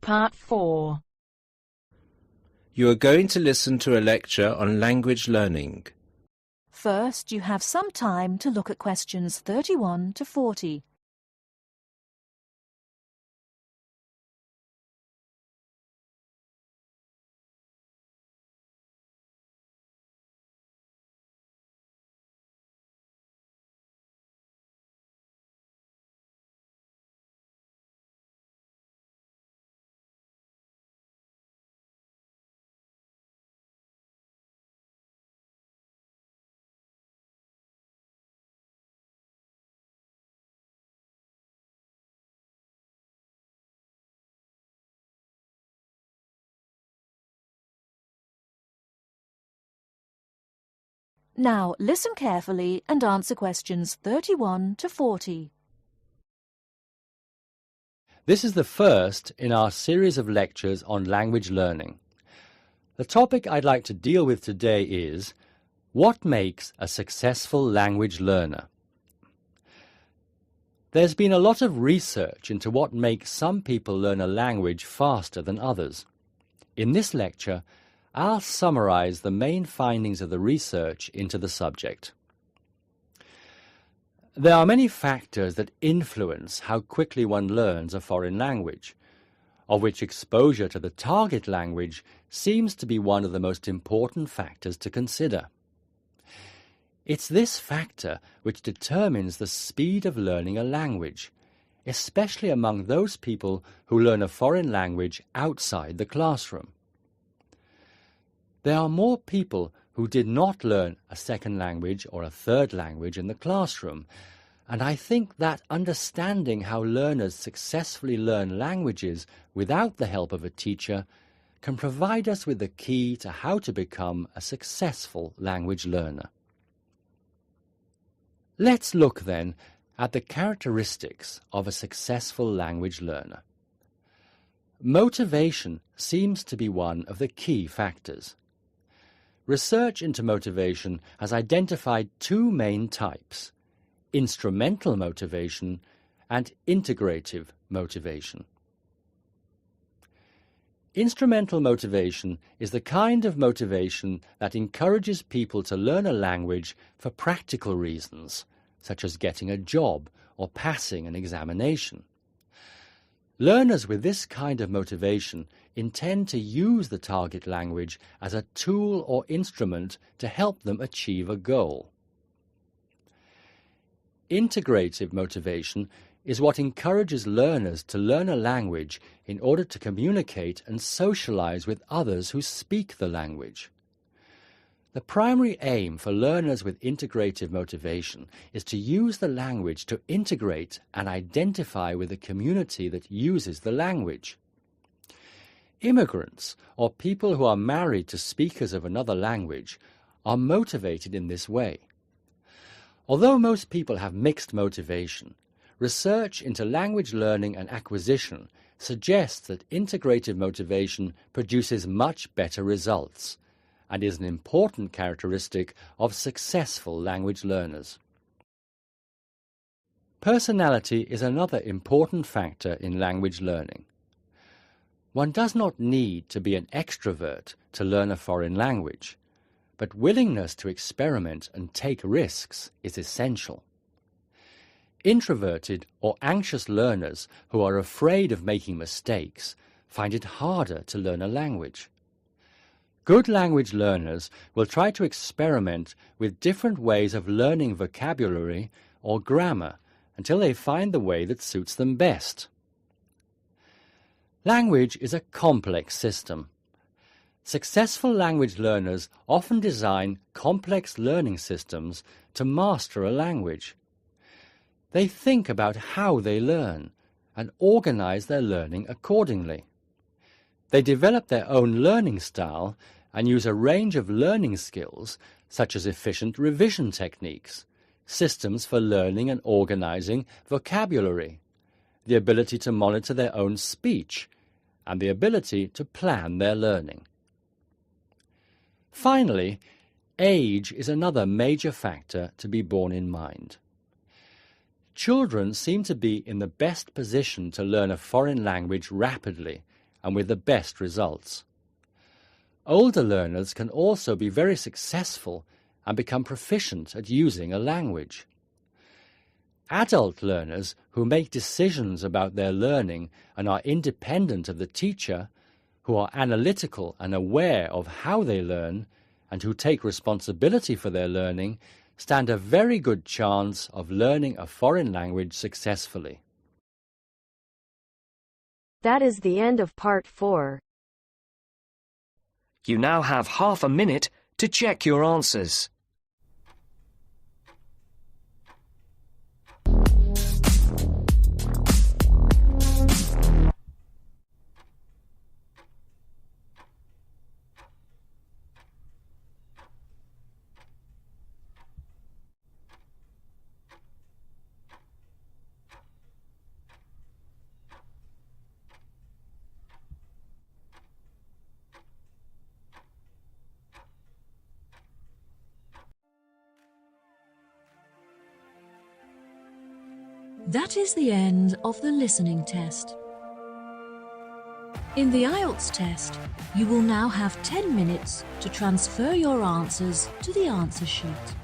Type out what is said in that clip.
Part 4. You are going to listen to a lecture on language learning. First, you have some time to look at questions 31 to 40. Now, listen carefully and answer questions 31 to 40. This is the first in our series of lectures on language learning. The topic I'd like to deal with today is what makes a successful language learner? There's been a lot of research into what makes some people learn a language faster than others. In this lecture, I'll summarize the main findings of the research into the subject. There are many factors that influence how quickly one learns a foreign language, of which exposure to the target language seems to be one of the most important factors to consider. It's this factor which determines the speed of learning a language, especially among those people who learn a foreign language outside the classroom. There are more people who did not learn a second language or a third language in the classroom, and I think that understanding how learners successfully learn languages without the help of a teacher can provide us with the key to how to become a successful language learner. Let's look then at the characteristics of a successful language learner. Motivation seems to be one of the key factors. Research into motivation has identified two main types: instrumental motivation and integrative motivation. Instrumental motivation is the kind of motivation that encourages people to learn a language for practical reasons, such as getting a job or passing an examination. Learners with this kind of motivation intend to use the target language as a tool or instrument to help them achieve a goal. Integrative motivation is what encourages learners to learn a language in order to communicate and socialize with others who speak the language. The primary aim for learners with integrative motivation is to use the language to integrate and identify with the community that uses the language. Immigrants, or people who are married to speakers of another language, are motivated in this way. Although most people have mixed motivation, research into language learning and acquisition suggests that integrative motivation produces much better results and is an important characteristic of successful language learners. Personality is another important factor in language learning. One does not need to be an extrovert to learn a foreign language, but willingness to experiment and take risks is essential. Introverted or anxious learners who are afraid of making mistakes find it harder to learn a language. Good language learners will try to experiment with different ways of learning vocabulary or grammar until they find the way that suits them best. Language is a complex system. Successful language learners often design complex learning systems to master a language. They think about how they learn and organize their learning accordingly. They develop their own learning style and use a range of learning skills such as efficient revision techniques, systems for learning and organizing vocabulary, the ability to monitor their own speech, and the ability to plan their learning. Finally, age is another major factor to be borne in mind. Children seem to be in the best position to learn a foreign language rapidly and with the best results. Older learners can also be very successful and become proficient at using a language. Adult learners who make decisions about their learning and are independent of the teacher, who are analytical and aware of how they learn, and who take responsibility for their learning, stand a very good chance of learning a foreign language successfully. That is the end of part 4. You now have half a minute to check your answers. That is the end of the listening test. In the Ielts test, you will now have 10 minutes to transfer your answers to the answer sheet.